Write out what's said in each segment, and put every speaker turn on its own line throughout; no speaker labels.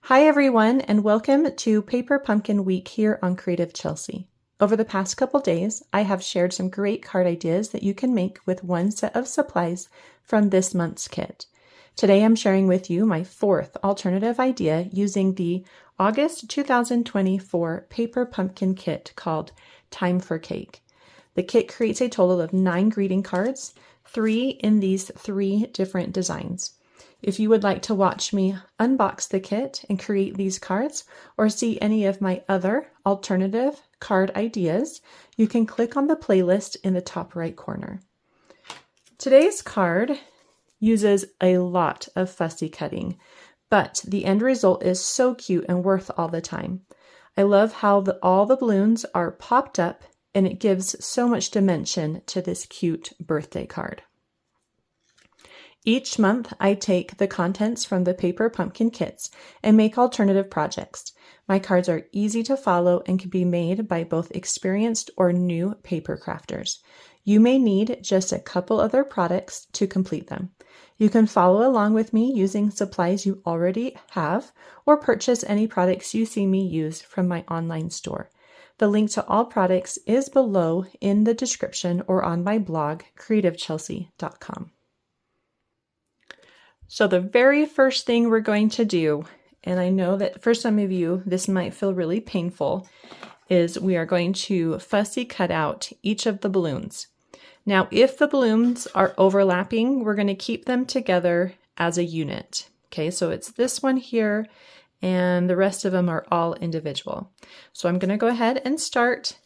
Hi everyone, and welcome to Paper Pumpkin Week here on Creative Chelsey. Over the past couple days, I have shared some great card ideas that you can make with one set of supplies from this month's kit. Today I'm sharing with you my fourth alternative idea using the August 2024 Paper Pumpkin Kit called Time for Cake. The kit creates a total of 9 greeting cards, 3 in these 3 different designs. If you would like to watch me unbox the kit and create these cards or see any of my other alternative card ideas, you can click on the playlist in the top right corner. Today's card uses a lot of fussy cutting, but the end result is so cute and worth all the time. I love how all the balloons are popped up and it gives so much dimension to this cute birthday card. Each month, I take the contents from the Paper Pumpkin kits and make alternative projects. My cards are easy to follow and can be made by both experienced or new paper crafters. You may need just a couple other products to complete them. You can follow along with me using supplies you already have or purchase any products you see me use from my online store. The link to all products is below in the description or on my blog, creativechelsey.com. So the very first thing we're going to do, and I know that for some of you this might feel really painful, is we are going to fussy cut out each of the balloons. Now, if the balloons are overlapping, we're going to keep them together as a unit. Okay, so it's this one here, and the rest of them are all individual. So I'm going to go ahead and start.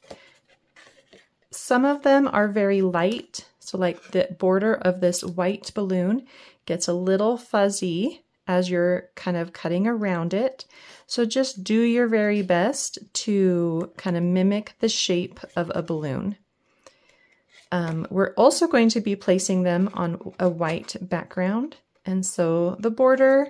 Some of them are very light, so like the border of this white balloon gets a little fuzzy as you're kind of cutting around it. So just do your very best to kind of mimic the shape of a balloon. We're also going to be placing them on a white background. And so the border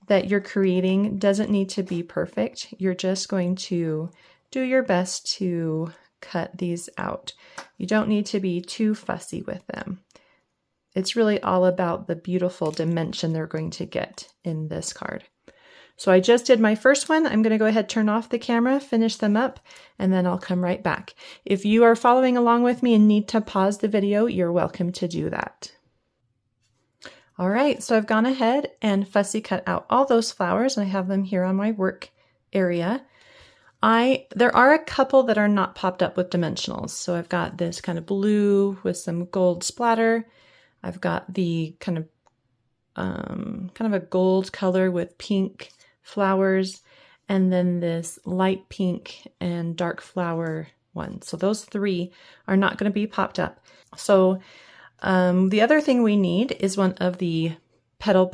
that you're creating doesn't need to be perfect. You're just going to do your best to cut these out. You don't need to be too fussy with them. It's really all about the beautiful dimension they're going to get in this card. So I just did my first one. I'm going to go ahead, turn off the camera, finish them up, and then I'll come right back. If you are following along with me and need to pause the video, you're welcome to do that. All right, so I've gone ahead and fussy cut out all those flowers, and I have them here on my work area. There are a couple that are not popped up with dimensionals. So I've got this kind of blue with some gold splatter. I've got the kind of a gold color with pink flowers, and then this light pink and dark flower one. So those 3 are not going to be popped up. So the other thing we need is one of the petal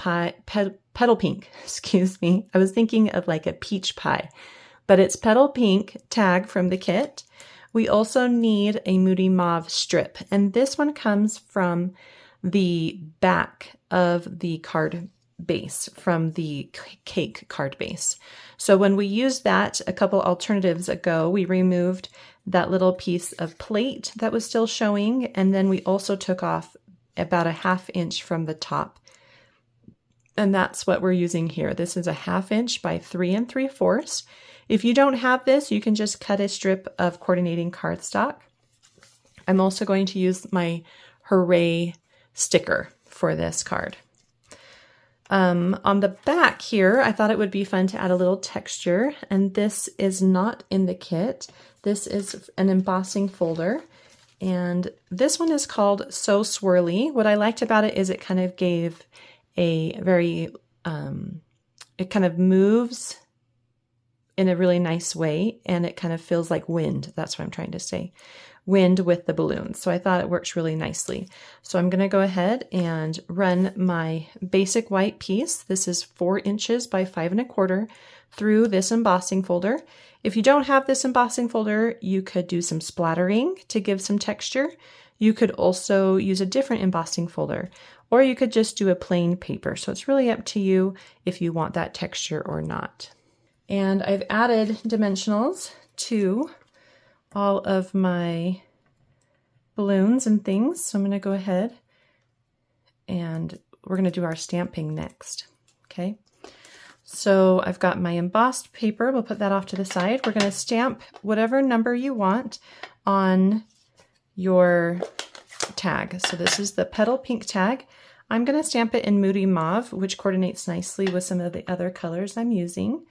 pink, excuse me. I was thinking of like a peach pie, but it's petal pink tag from the kit. We also need a Moody Mauve strip, and this one comes from the back of the card base, from the cake card base. So when we used that a couple alternatives ago, we removed that little piece of plate that was still showing, and then we also took off about a 1/2 inch from the top. And that's what we're using here. This is a 1/2 inch by 3 3/4. If you don't have this, you can just cut a strip of coordinating cardstock. I'm also going to use my Hooray sticker for this card. On the back here, I thought it would be fun to add a little texture, and this is not in the kit. This is an embossing folder, and this one is called So Swirly. What I liked about it is it kind of gave a very, it kind of moves in a really nice way, and it kind of feels like wind. That's what I'm trying to say. Wind with the balloons. So I thought it works really nicely. So I'm going to go ahead and run my basic white piece. This is 4 inches by 5 1/4 through this embossing folder. If you don't have this embossing folder, you could do some splattering to give some texture. You could also use a different embossing folder, or you could just do a plain paper. So it's really up to you if you want that texture or not. And I've added dimensionals to all of my balloons and things. So I'm going to go ahead and we're going to do our stamping next. Okay. So I've got my embossed paper. We'll put that off to the side. We're going to stamp whatever number you want on your tag. So this is the Petal Pink tag. I'm going to stamp it in Moody Mauve, which coordinates nicely with some of the other colors I'm using.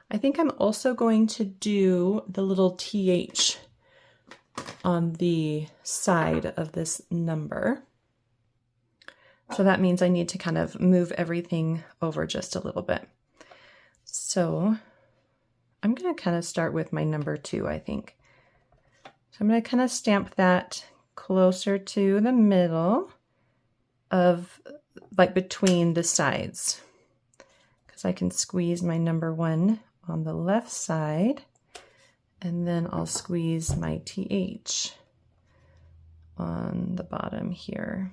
I think I'm also going to do the little TH on the side of this number. So that means I need to kind of move everything over just a little bit. So I'm going to kind of start with my number 2, I think. So I'm going to kind of stamp that closer to the middle of, like, between the sides, because I can squeeze my number 1 on the left side, and then I'll squeeze my TH on the bottom here,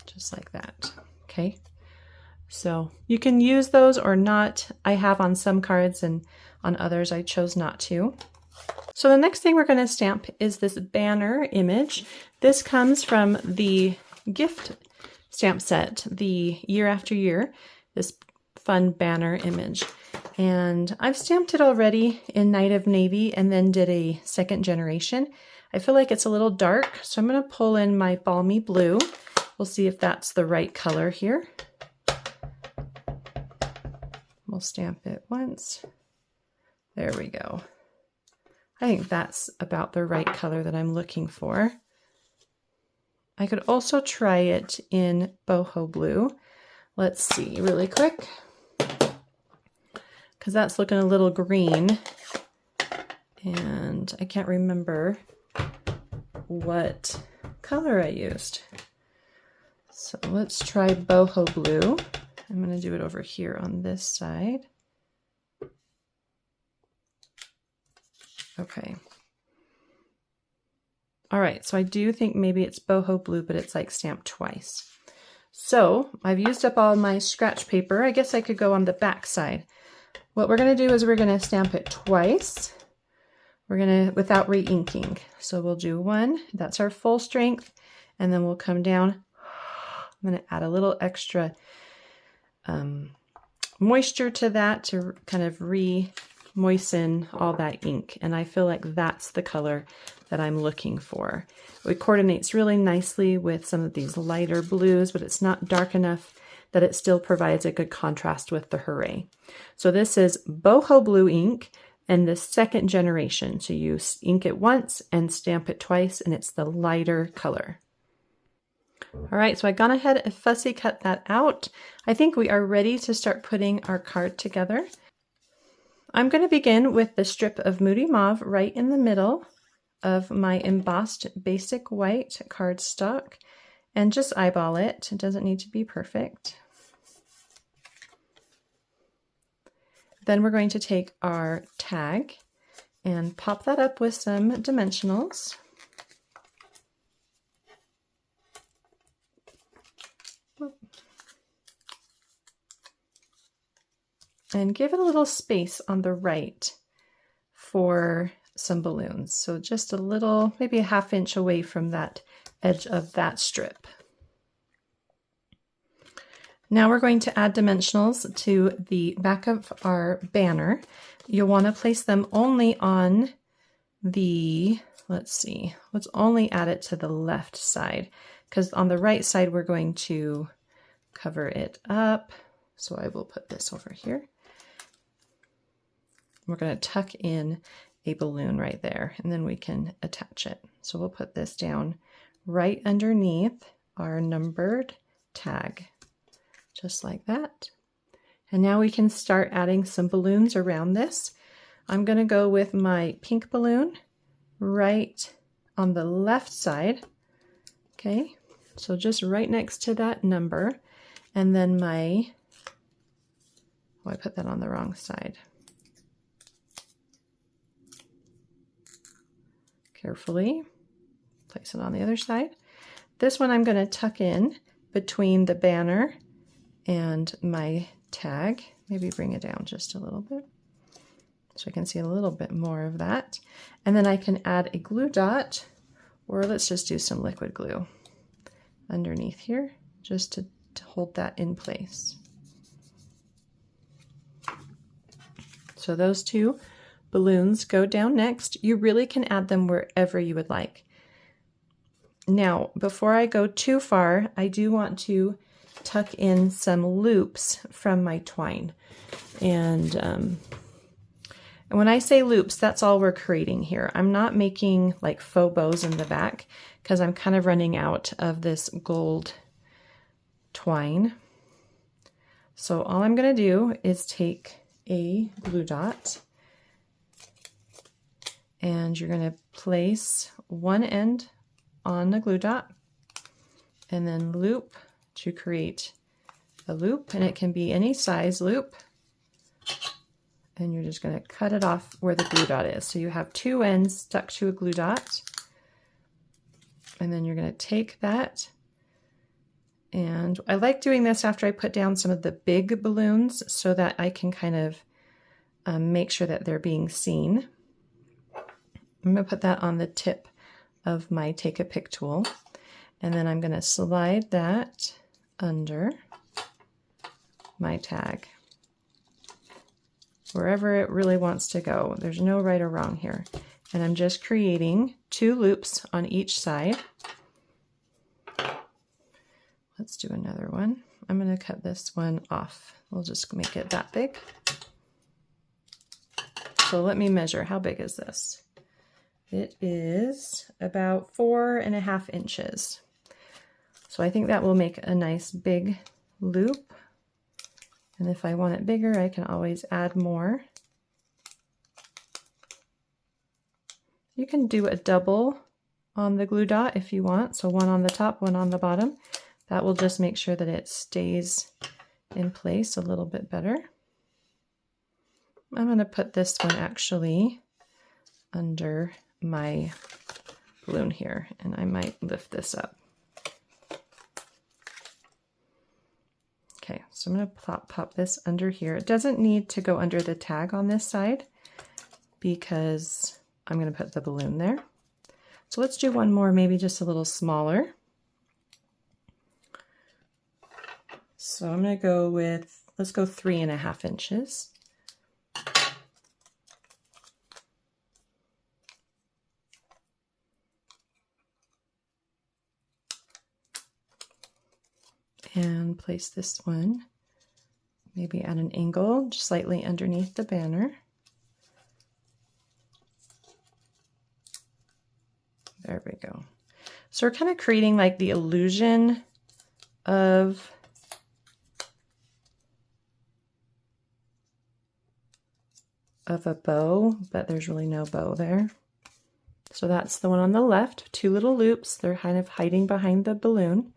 just like that. Okay. So you can use those or not. I have on some cards, and on others I chose not to. So the next thing we're going to stamp is this banner image. This comes from the gift stamp set, the Year After Year, this fun banner image. And I've stamped it already in Night of Navy and then did a second generation. I feel like it's a little dark, so I'm going to pull in my Balmy Blue. We'll see if that's the right color here. We'll stamp it once. There we go. I think that's about the right color that I'm looking for. I could also try it in Boho Blue. Let's see really quick, because that's looking a little green, and I can't remember what color I used. So let's try Boho Blue. I'm going to do it over here on this side. Okay. All right, so I do think maybe it's Boho Blue, but it's like stamped twice. So I've used up all my scratch paper. I guess I could go on the back side. What we're going to do is we're going to stamp it twice. We're going to, without re-inking. So we'll do one, that's our full strength, and then we'll come down. I'm going to add a little extra moisture to that to kind of moisten all that ink, and I feel like that's the color that I'm looking for. It coordinates really nicely with some of these lighter blues, but it's not dark enough that it still provides a good contrast with the Hooray. So this is Boho Blue ink and the second generation. So you ink it once and stamp it twice, and it's the lighter color. All right, so I gone ahead and fussy cut that out. I think we are ready to start putting our card together. I'm going to begin with the strip of Moody Mauve right in the middle of my embossed basic white cardstock, and just eyeball it. It doesn't need to be perfect. Then we're going to take our tag and pop that up with some dimensionals. And give it a little space on the right for some balloons. So just a little, maybe a ½ inch away from that edge of that strip. Now we're going to add dimensionals to the back of our banner. You'll want to place them only on the, let's see, let's only add it to the left side, because on the right side we're going to cover it up. So I will put this over here. We're going to tuck in a balloon right there, and then we can attach it. So we'll put this down right underneath our numbered tag, just like that. And now we can start adding some balloons around this. I'm going to go with my pink balloon right on the left side. Okay, so just right next to that number. And then my, oh, I put that on the wrong side. Carefully place it on the other side. This one I'm going to tuck in between the banner and my tag. Maybe bring it down just a little bit so I can see a little bit more of that. And then I can add a glue dot, or let's just do some liquid glue underneath here just to hold that in place. So those two balloons go down next. You really can add them wherever you would like. Now, before I go too far, I do want to tuck in some loops from my twine. And when I say loops, that's all we're creating here. I'm not making like faux bows in the back because I'm kind of running out of this gold twine. So all I'm going to do is take a glue dot, and you're going to place one end on the glue dot and then loop to create a loop, and it can be any size loop, and you're just going to cut it off where the glue dot is. So you have two ends stuck to a glue dot, and then you're going to take that, and I like doing this after I put down some of the big balloons so that I can kind of make sure that they're being seen. I'm going to put that on the tip of my Take a Pick tool, and then I'm going to slide that under my tag wherever it really wants to go. There's no right or wrong here, and I'm just creating two loops on each side. Let's do another one. I'm going to cut this one off. We'll just make it that big. So let me measure. How big is this? It is about 4.5 inches. So I think that will make a nice big loop. And if I want it bigger, I can always add more. You can do a double on the glue dot if you want. So one on the top, one on the bottom. That will just make sure that it stays in place a little bit better. I'm going to put this one actually under my balloon here, and I might lift this up. Okay, so I'm going to pop this under here. It doesn't need to go under the tag on this side because I'm going to put the balloon there. So let's do one more, maybe just a little smaller. So I'm going to go with, let's go 3.5 inches. And place this one maybe at an angle, just slightly underneath the banner. There we go. So we're kind of creating like the illusion of a bow, but there's really no bow there. So that's the one on the left, two little loops. They're kind of hiding behind the balloon.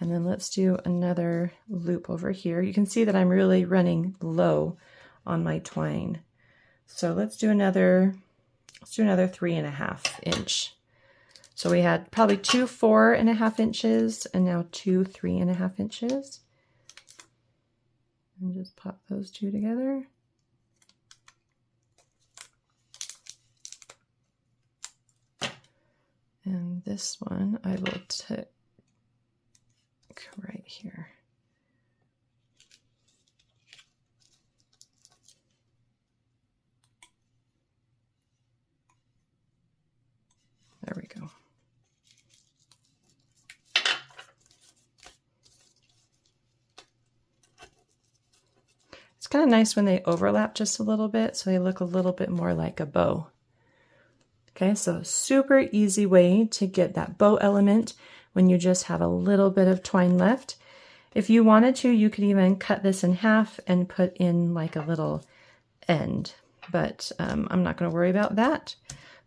And then let's do another loop over here. You can see that I'm really running low on my twine. So let's do another 3.5 inch. So we had probably two 4.5 inches and now two 3.5 inches. And just pop those two together. And this one I will take right here. There we go. It's kind of nice when they overlap just a little bit, so they look a little bit more like a bow. Okay, so super easy way to get that bow element when you just have a little bit of twine left. If you wanted to, you could even cut this in half and put in like a little end, but I'm not going to worry about that.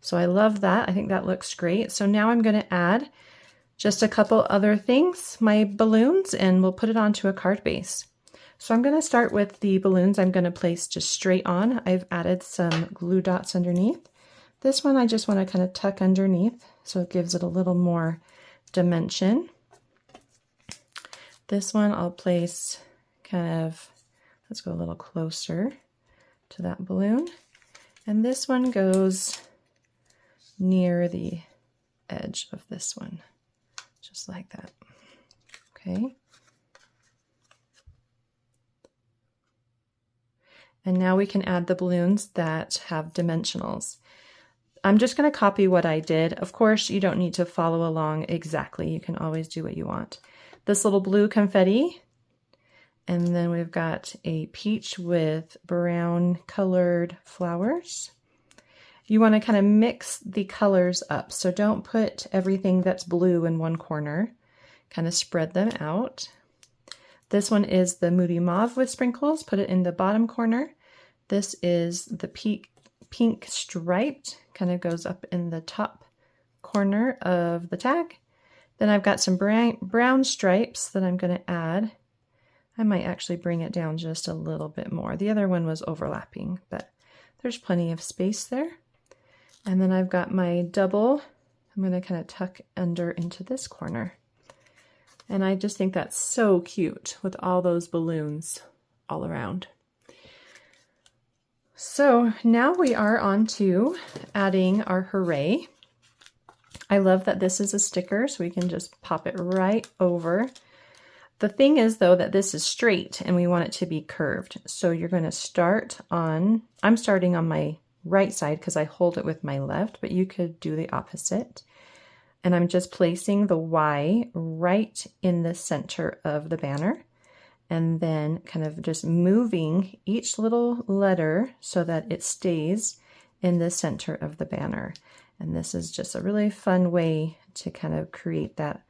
So I love that. I think that looks great. So now I'm going to add just a couple other things, my balloons, and we'll put it onto a card base. So I'm going to start with the balloons I'm going to place just straight on. I've added some glue dots underneath. This one I just want to kind of tuck underneath so it gives it a little more dimension. This one I'll place kind of, let's go a little closer to that balloon. And this one goes near the edge of this one, just like that. Okay. And now we can add the balloons that have dimensionals. I'm just going to copy what I did. Of course, you don't need to follow along exactly. You can always do what you want. This little blue confetti, and then we've got a peach with brown colored flowers. You want to kind of mix the colors up. So don't put everything that's blue in one corner. Kind of spread them out. This one is the Moody Mauve with sprinkles. Put it in the bottom corner. This is the pink striped. Kind of goes up in the top corner of the tag. Then I've got some brown stripes that I'm going to add. I might actually bring it down just a little bit more. The other one was overlapping, but there's plenty of space there. And then I've got my double. I'm going to kind of tuck under into this corner. And I just think that's so cute with all those balloons all around. So now we are on to adding our hooray. I love that this is a sticker, so we can just pop it right over. The thing is though that this is straight and we want it to be curved. So you're going to start on, I'm starting on my right side because I hold it with my left, but you could do the opposite. And I'm just placing the Y right in the center of the banner, and then kind of just moving each little letter so that it stays in the center of the banner. And this is just a really fun way to kind of create that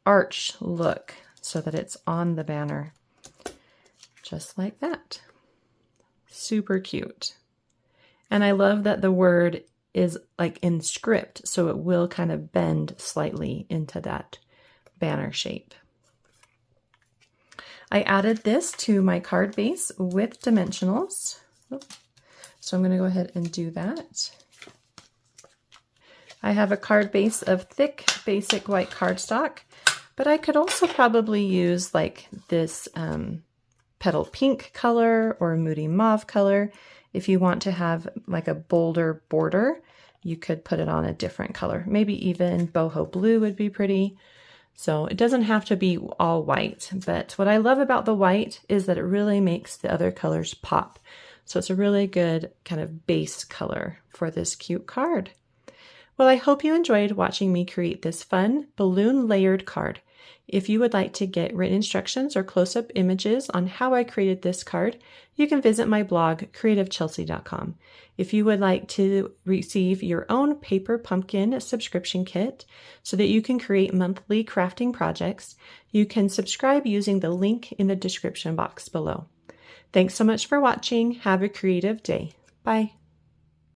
arch look so that it's on the banner, just like that. Super cute. And I love that the word is like in script, so it will kind of bend slightly into that banner shape. I added this to my card base with dimensionals. So I'm going to go ahead and do that. I have a card base of thick, basic white cardstock, but I could also probably use like this petal pink color or Moody Mauve color. If you want to have like a bolder border, you could put it on a different color. Maybe even boho blue would be pretty. So it doesn't have to be all white, but what I love about the white is that it really makes the other colors pop. So it's a really good kind of base color for this cute card. Well, I hope you enjoyed watching me create this fun balloon layered card. If you would like to get written instructions or close-up images on how I created this card, you can visit my blog, creativechelsey.com. If you would like to receive your own paper pumpkin subscription kit so that you can create monthly crafting projects, you can subscribe using the link in the description box below. Thanks so much for watching. Have a creative day. Bye.